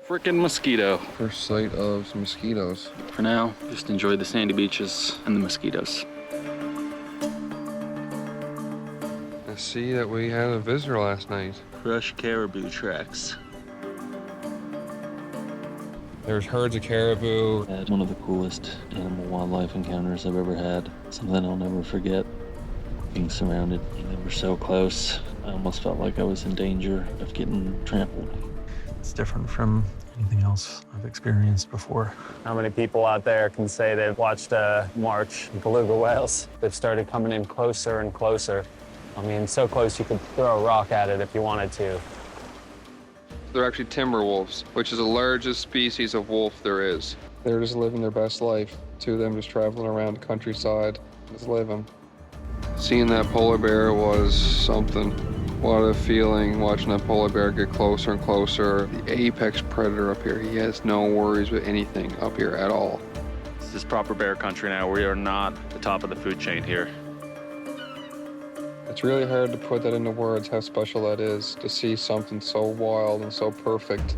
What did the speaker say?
Frickin' mosquito. First sight of some mosquitoes. For now, just enjoy the sandy beaches and the mosquitoes. I see that we had a visitor last night. Fresh caribou tracks. There's herds of caribou. Had one of the coolest animal wildlife encounters I've ever had. Something I'll never forget. Being surrounded, they were so close. I almost felt like I was in danger of getting trampled. It's different from anything else I've experienced before. How many people out there can say they've watched a march of beluga whales? They've started coming in closer and closer. I mean, so close you could throw a rock at it if you wanted to. They're actually timber wolves, which is the largest species of wolf there is. They're just living their best life. Two of them just traveling around the countryside, just living. Seeing that polar bear was something. What a feeling watching that polar bear get closer and closer. The apex predator up here, he has no worries with anything up here at all. This is proper bear country now. We are not the top of the food chain here. It's really hard to put that into words how special that is, to see something so wild and so perfect